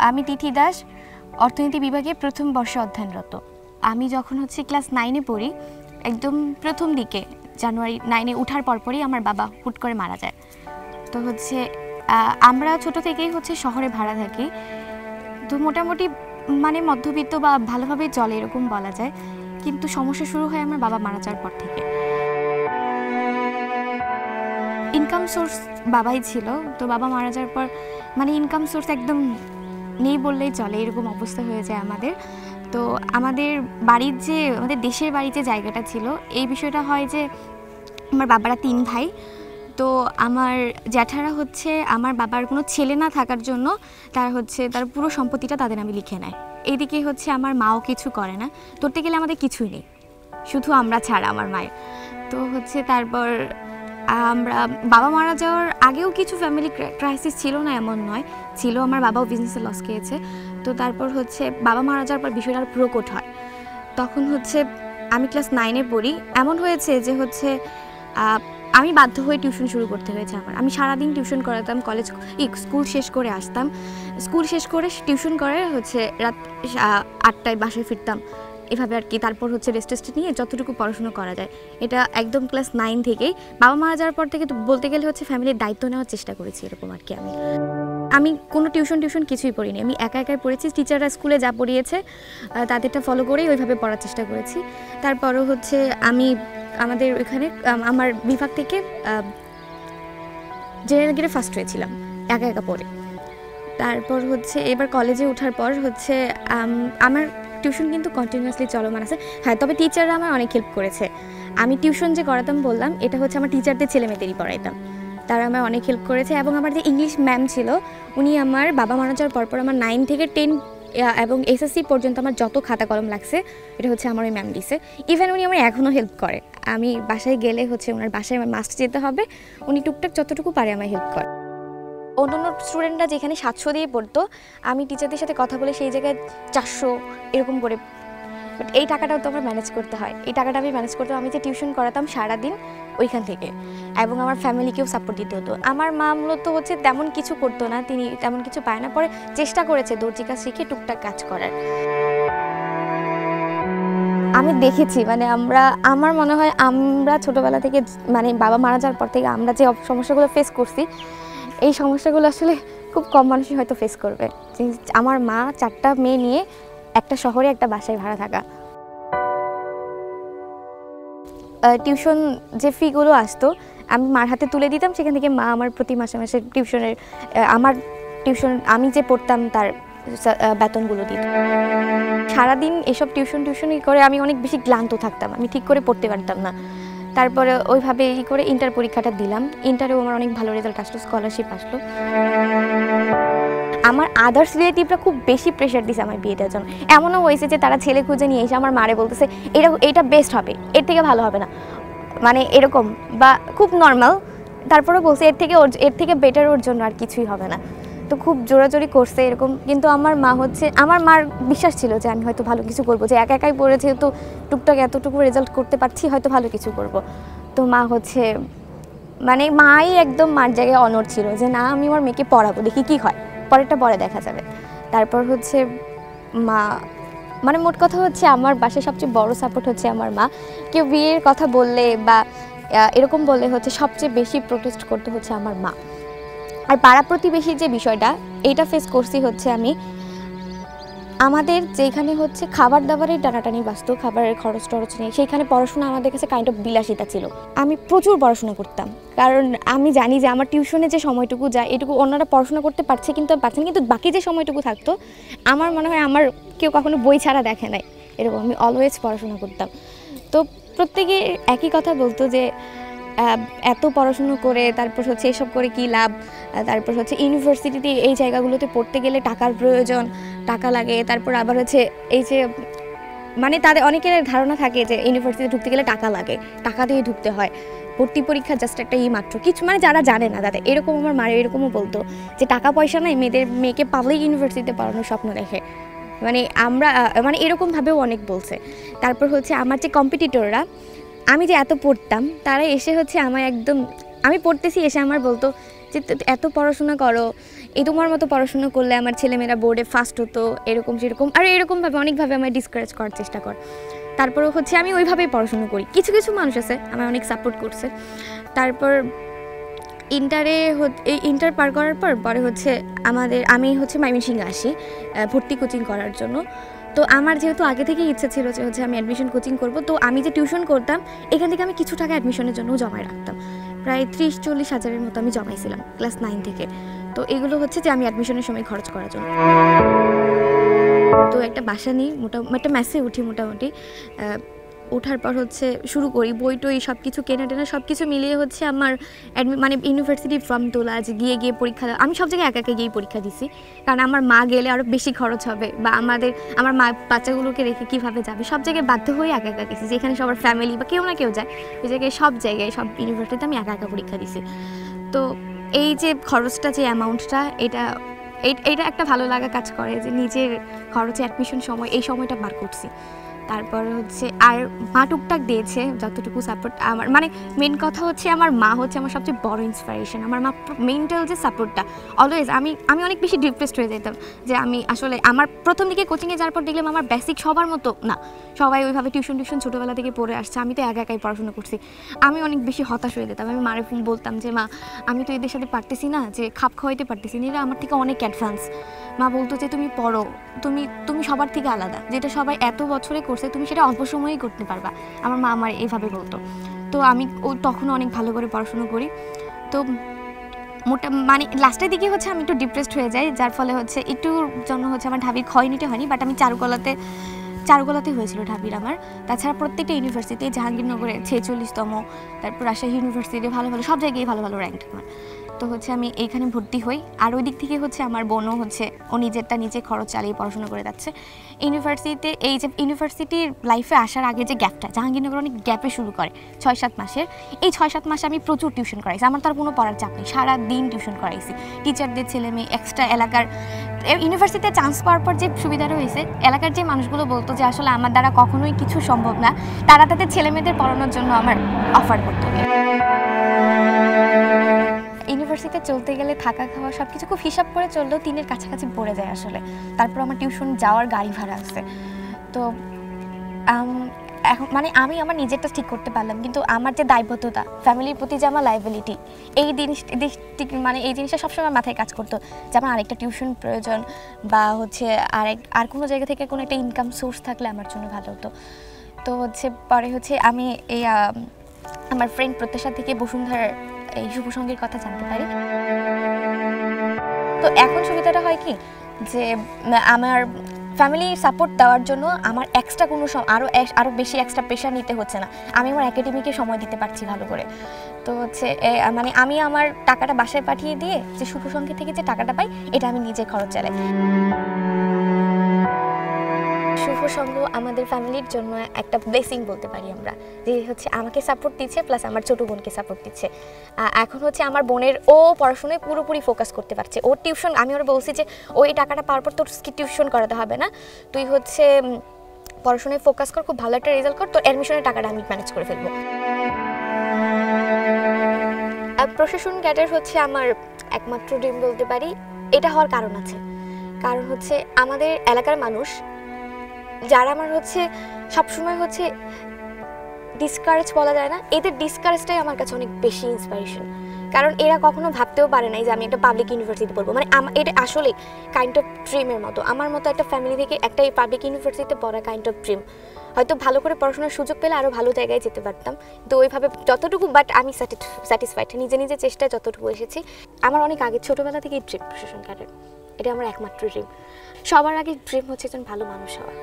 আমি তিথি দাস, অর্থনীতি বিভাগে প্রথম বর্ষে অধ্যয়নরত। আমি যখন ক্লাস 9-এ পড়ি, একদম প্রথম দিকে জানুয়ারি 9-এ ওঠার পরপরই আমার বাবা হুট করে মারা যায়। তো আমরা ছোট থেকেই শহরে ভাড়া থাকি, তো মোটামুটি মানে মধ্যবিত্ত বা ভালোভাবে চলে এরকম বলা যায়। কিন্তু সমস্যা শুরু হয় আমার বাবা মারা যাওয়ার পর থেকে। ইনকাম সোর্স বাবাই ছিল, তো বাবা মারা যাওয়ার পর মানে ইনকাম সোর্স একদম নেই বললেই চলে, এরকম অবস্থা হয়ে যায় আমাদের। তো আমাদের দেশের বাড়ির যে জায়গাটা ছিল, এই বিষয়টা হয় যে আমার বাবারা 3 ভাই। তো আমার জ্যাঠারা আমার বাবার কোনো ছেলে না থাকার জন্য তারা তার পুরো সম্পত্তিটা তাদের নামে লিখে নেয়। এইদিকে আমার মাও কিছু করে না, ধরতে গেলে আমাদের কিছুই নেই, শুধু আমরা ছাড়া আমার মায়ের। তো তারপর আমরা বাবা মারা যাওয়ার আগেও কিছু ফ্যামিলি ক্রাইসিস ছিল না এমন নয়, ছিল। আমার বাবাও বিজনেসে লস খেয়েছে। তো তারপর বাবা মারা যাওয়ার পর বিষয়টা আর প্রকট হয়। তখন আমি ক্লাস 9-এ পড়ি। এমন হয়েছে যে আমি বাধ্য হয়ে টিউশন শুরু করতে হয়েছে আমার। আমি সারাদিন টিউশন করাতাম, স্কুল শেষ করে আসতাম, স্কুল শেষ করে টিউশন করে রাত 8টায় বাসায় ফিরতাম, এভাবে আর কি। তারপর রেস্ট নিয়ে যতটুকু পড়াশোনা করা যায়, এটা একদম ক্লাস 9 থেকেই। বাবা মারা যাওয়ার পর থেকে তো বলতে গেলে ফ্যামিলির দায়িত্ব নেওয়ার চেষ্টা করেছি, এরকম আর কি। আমি কোনো টিউশন কিছুই পড়িনি, আমি একাই পড়েছি। টিচাররা স্কুলে যা পড়িয়েছে তাদেরটা ফলো করেই ওইভাবে পড়ার চেষ্টা করেছি। তারপরও আমি আমাদের এখানে আমার বিভাগ থেকে জেনারেল গ্রেডে ফার্স্ট হয়েছিলাম একা পড়ে। তারপর এবার কলেজে ওঠার পর আমার টিউশন কিন্তু কন্টিনিউয়াসলি চলমান আছে। হ্যাঁ, তবে টিচাররা আমার অনেক হেল্প করেছে। আমি টিউশন যে করাতাম বললাম, এটা আমার টিচারদের ছেলেমেয়েদেরই পড়াইতাম, তারা আমার অনেক হেল্প করেছে। এবং আমার যে ইংলিশ ম্যাম ছিল, উনি আমার বাবা মারা যাওয়ার পর আমার 9 থেকে 10 এবং এসএসসি পর্যন্ত আমার যত খাতা কলম লাগছে, এটা আমার ওই ম্যাম দিছে। ইভেন উনি আমার এখনও হেল্প করে। আমি বাসায় গেলে ওনার বাসায় আমার মাস্ট যেতে হবে, উনি টুকটাক যতটুকু পারে আমায় হেল্প করে। অন্যান্য স্টুডেন্টরা যেখানে 700 দিয়ে পড়তো, আমি টিচারদের সাথে কথা বলে সেই জায়গায় 400 এরকম করে। বাট এই টাকাটাও তো আমার ম্যানেজ করতে হয়, এই টাকাটা আমি ম্যানেজ করতাম। আমি যে টিউশন করাতাম সারাদিন ওইখান থেকে, এবং আমার ফ্যামিলিকেও সাপোর্ট দিতে হতো। আমার মা মূলত তেমন কিছু করতো না, তিনি তেমন কিছু পায় না, পরে চেষ্টা করেছে দর্জি কাজ শিখে টুকটাক কাজ করার। আমি দেখেছি আমার মনে হয় আমরা ছোটোবেলা থেকে বাবা মারা যাওয়ার পর থেকে আমরা যে সমস্যাগুলো ফেস করছি, এই সমস্যাগুলো আসলে খুব কম মানুষই হয়তো ফেস করবে। আমার মা 4টা মেয়ে নিয়ে একটা শহরে একটা বাসায় ভাড়া থাকা। টিউশন যে ফিগুলো আসতো আমি মার হাতে তুলে দিতাম, সেখান থেকে মা আমার প্রতি মাসে আমি যে পড়তাম তার বেতনগুলো দিত। সারাদিন এসব টিউশনই করে আমি অনেক বেশি ক্লান্ত থাকতাম, আমি ঠিক করে পড়তে পারতাম না। তারপরে ওইভাবে করে ইন্টার পরীক্ষাটা দিলাম, ইন্টারেও আমার অনেক ভালো রেজাল্ট আসলো, স্কলারশিপ আসলো। আমার আদার্স রিলেটিভরা খুব বেশি প্রেশার দিয়েছে আমার বিয়ে দেওয়ার জন্য। এমনও হয়েছে যে তারা ছেলে খুঁজে নিয়ে এসে আমার মারে বলতেছে এটা বেস্ট হবে, এর থেকে ভালো হবে না, এরকম, বা খুব নর্মাল। তারপরে বলছে এর থেকে বেটার ওর জন্য আর কিছুই হবে না। তো খুব জোরাজোরি করছে এরকম। কিন্তু আমার মার বিশ্বাস ছিল যে আমি হয়তো ভালো কিছু করবো, যে একাই পড়ে যেহেতু টুকটাক এতটুকু রেজাল্ট করতে পারছি, হয়তো ভালো কিছু করব। তো মা মাই একদম মার জায়গায় অনড় ছিল যে না, আমি আমার মেয়েকে পড়াবো, দেখি কি হয়, পরে দেখা যাবে। তারপর মা মোট কথা আমার বাসায় সবচেয়ে বড় সাপোর্ট আমার মা। কেউ বিয়ের কথা বললে বা এরকম বললে সবচেয়ে বেশি প্রোটেস্ট করতে আমার মা। আর পাড়া প্রতিবেশীর যে বিষয়টা, এইটা ফেস করছি আমি আমাদের যেখানে খাবার দাবারের টানাটানি বাস্তু, খাবারের খরচ নেই, সেইখানে পড়াশোনা আমাদের কাছে কাইন্ড অফ বিলাসিতা ছিল। আমি প্রচুর পড়াশোনা করতাম, কারণ আমি জানি যে আমার টিউশনে যে সময়টুকু যায়, এটুকু অন্যরা পড়াশোনা করতে পারছে কিন্তু বাকি যে সময়টুকু থাকতো, আমার মনে হয় আমার কেউ কখনো বই ছাড়া দেখে নাই, এরকম আমি অলওয়েজ পড়াশোনা করতাম। তো প্রত্যেকে একই কথা বলতো যে এত পড়াশুনো করে তারপর এসব করে কি লাভ, তারপর ইউনিভার্সিটিতে এই জায়গাগুলোতে পড়তে গেলে টাকার প্রয়োজন, টাকা লাগে। তারপর আবার এই যে তাদের অনেকের ধারণা থাকে যে ইউনিভার্সিটিতে ঢুকতে গেলে টাকা লাগে, টাকা দিয়ে ঢুকতে হয়, ভর্তি পরীক্ষা জাস্ট একটা মাত্র কিছু, যারা জানে না তাদের এরকম। আমার মায়ের এরকমও বলতো যে টাকা পয়সা নাই, মেয়েকে পাবলিক ইউনিভার্সিটিতে পড়ানোর স্বপ্ন দেখে, আমরা এরকমভাবেও অনেক বলছে। তারপর আমার যে কম্পিটিটররা, আমি যে এত পড়তাম, তারা এসে আমায় একদম, আমি পড়তেছি এসে আমার বলতো যে এত পড়াশোনা করো, এই তোমার মতো পড়াশোনা করলে আমার ছেলেমেয়েরা বোর্ডে ফার্স্ট হতো, এরকম সেরকম, আর এরকমভাবে অনেকভাবে আমায় ডিসকারেজ করার চেষ্টা কর। তারপরে হচ্ছে আমি ওইভাবেই পড়াশোনা করি। কিছু কিছু মানুষ আছে আমার অনেক সাপোর্ট করছে। তারপর ইন্টার পার করার পরে হচ্ছে আমি হচ্ছে ময়মনসিংহে আসি ভর্তি কোচিং করার জন্য। তো আমার যেহেতু আগে থেকেই ইচ্ছা ছিল যে হচ্ছে আমি অ্যাডমিশন কোচিং করব, তো আমি যে টিউশন করতাম এখান থেকে আমি কিছু টাকা অ্যাডমিশনের জন্যও জমায় রাখতাম। প্রায় 30-40 হাজারের মতো আমি জমাইছিলাম ক্লাস 9 থেকে। তো এগুলো হচ্ছে যে আমি অ্যাডমিশনের সময় খরচ করার জন্য। তো একটা বাসা নিই, একটা মেসে উঠি মোটামুটি। ওঠার পর হচ্ছে শুরু করি বই টই সব কিছু কেনা টেনা সব কিছু মিলিয়ে হচ্ছে আমার মানে ইউনিভার্সিটি ফর্ম তোলা, যে গিয়ে পরীক্ষা দেওয়া। আমি সব জায়গায় একা একা গিয়েই পরীক্ষা দিছি, কারণ আমার মা গেলে আরও বেশি খরচ হবে, বা আমার মা বাচ্চাগুলোকে রেখে কীভাবে যাবে। সব জায়গায় বাধ্য হয়ে একা একা গেছি, যেখানে সবার ফ্যামিলি বা কেউ না কেউ যায়, ওই জায়গায় সব ইউনিভার্সিটিতে আমি একা একা পরীক্ষা দিছি। তো এই যে খরচটা, যে অ্যামাউন্টটা, এটা একটা ভালো লাগা কাজ করে যে নিজের খরচে অ্যাডমিশন এই সময়টা বার করছি। তারপর হচ্ছে আর মা টুকটাক দিয়েছে যতটুকু সাপোর্ট। আমার মানে মেন কথা হচ্ছে আমার মা হচ্ছে আমার সবচেয়ে বড় ইন্সপিরেশন। আমার মা মেন্টাল যে সাপোর্টটা অলওয়েজ, আমি অনেক বেশি ডিপ্রেসড হয়ে যেতাম যে আমি আসলে আমার প্রথম দিকে কোচিংয়ে যাওয়ার পর দেখলাম আমার বেসিক সবার মতো না, সবাই ওইভাবে টিউশন ছোটোবেলা থেকে পড়ে আসছে, আমি তো একাই পড়াশোনা করছি। আমি অনেক বেশি হতাশ হয়ে যেতাম। আমি মারে বলতাম যে মা, আমি তো এদের সাথে পারতেছি না, যে খাপ খাওয়াইতে পারতেছি না, এরা আমার থেকে অনেক অ্যাডভান্স। মা বলতো যে তুমি পড়ো, তুমি সবার থেকে আলাদা, যেটা সবাই এত বছরে করছে তুমি সেটা অল্প সময়েই করতে পারবা। আমার মা আমার এইভাবে বলতো। তো আমি তখন অনেক ভালো করে পড়াশুনো করি। তো মানে লাস্টের দিকে হচ্ছে আমি একটু ডিপ্রেসড হয়ে যাই, যার ফলে হচ্ছে একটুর জন্য হচ্ছে আমার ঢাবির ক্ষয় নিতে হয়নি, বাট আমি চারুকলাতে হয়েছিল ঢাবির আমার। তাছাড়া প্রত্যেকটা ইউনিভার্সিটি, জাহাঙ্গীরনগরে 46তম, তারপর রাজশাহী ইউনিভার্সিটি ভালো সব জায়গায় ভালো র্যাঙ্ক আমার। তো হচ্ছে আমি এইখানে ভর্তি হই। আর ওই দিক থেকে হচ্ছে আমার বোনও হচ্ছে ও নিজে খরচ চালিয়ে পড়াশোনা করে যাচ্ছে ইউনিভার্সিটিতে। এই যে ইউনিভার্সিটির লাইফে আসার আগে যে গ্যাপটা, জাহাঙ্গীরনগর অনেক গ্যাপে শুরু করে 6-7 মাসের। এই 6-7 মাসে আমি প্রচুর টিউশন করাইছি, আমার তার কোনো পড়ার চাপ নেই, সারা দিন টিউশন করাইছি টিচারদের, ছেলে মেয়ে, এক্সট্রা এলাকার। ইউনিভার্সিটিতে চান্স পাওয়ার পর যে সুবিধাটা হয়েছে, এলাকার যে মানুষগুলো বলতো যে আসলে আমার দ্বারা কখনোই কিছু সম্ভব না, তারা তাদের ছেলে মেয়েদের পড়ানোর জন্য আমার অফার করতো। ইউনিভার্সিটিতে চলতে গেলে থাকা খাওয়া সব কিছু খুব হিসাব করে চললেও 3-এর কাছাকাছি পড়ে যায় আসলে। তারপর আমার টিউশন যাওয়ার গাড়ি ভাড়া আছে। তো এখন মানে আমি আমার নিজেরটা ঠিক করতে পারলাম, কিন্তু আমার যে দায়বদ্ধতা, ফ্যামিলির প্রতি যে আমার লায়াবিলিটি, এই জিনিসটা সবসময় মাথায় কাজ করতো যে আমার আরেকটা টিউশন প্রয়োজন, বা হচ্ছে আর কোনো জায়গা থেকে কোনো একটা ইনকাম সোর্স থাকলে আমার জন্য ভালো হতো। তো হচ্ছে পরে হচ্ছে আমি আমার ফ্রেন্ড প্রত্যাশা থেকে বসুন্ধরার এই শুভ সঙ্গীর কথা জানতে পারি। তো এখন সুবিধাটা হয় কি, যে আমার ফ্যামিলির সাপোর্ট দেওয়ার জন্য আমার এক্সট্রা কোনো আরও বেশি এক্সট্রা প্রেশার নিতে হচ্ছে না, আমি আমার একাডেমিকে সময় দিতে পারছি ভালো করে। তো হচ্ছে মানে আমি আমার টাকাটা বাসায় পাঠিয়ে দিয়ে যে শুভ সঙ্গী থেকে যে টাকাটা পাই, এটা আমি নিজে খরচ চালাই। শুভ সঙ্গ আমাদের ফ্যামিলির জন্য একটা ব্লেসিং বলতে পারি আমরা, যে হচ্ছে আমাকে সাপোর্ট দিচ্ছে, প্লাস আমার ছোটো বোনকে সাপোর্ট দিচ্ছে। এখন হচ্ছে আমার বোনের পড়াশোনায় পুরোপুরি ফোকাস করতে পারছে। ওর টিউশন, আমি ওরা বলছি যে ওই টাকাটা পাওয়ার পর তোর টিউশন করাতে হবে না, তুই হচ্ছে পড়াশোনায় ফোকাস কর, খুব ভালো একটা রেজাল্ট কর, তোর অ্যাডমিশনের টাকাটা আমি ম্যানেজ করে ফেলবো। প্রশাসন ক্যাডার হচ্ছে আমার একমাত্র ড্রিম বলতে পারি। এটা হওয়ার কারণ আছে, কারণ হচ্ছে আমাদের এলাকার মানুষ যারা আমার হচ্ছে সবসময় হচ্ছে ডিসকারেজ বলা যায় না, এদের ডিসকারেজটাই আমার কাছে অনেক বেশি ইন্সপিরেশন। কারণ এরা কখনো ভাবতেও পারে নাই যে আমি একটা পাবলিক ইউনিভার্সিটি পড়বো, মানে এটা আসলে কাইন্ড অফ ড্রিমের মতো। আমার মতো একটা ফ্যামিলি থেকে একটা এই পাবলিক ইউনিভার্সিটিতে পড়া কাইন্ড অফ ড্রিম। হয়তো ভালো করে পড়াশোনার সুযোগ পেলে আরও ভালো জায়গায় যেতে পারতাম, তো ওইভাবে যতটুকু, বাট আমি স্যাটিসফাইড নিজে চেষ্টায় যতটুকু এসেছি। আমার অনেক আগে ছোটোবেলা থেকেই ড্রিম প্রশাসন ক্যাডার, এটা আমার একমাত্র ড্রিম। সবার আগে ড্রিম হচ্ছে একজন ভালো মানুষ হওয়া।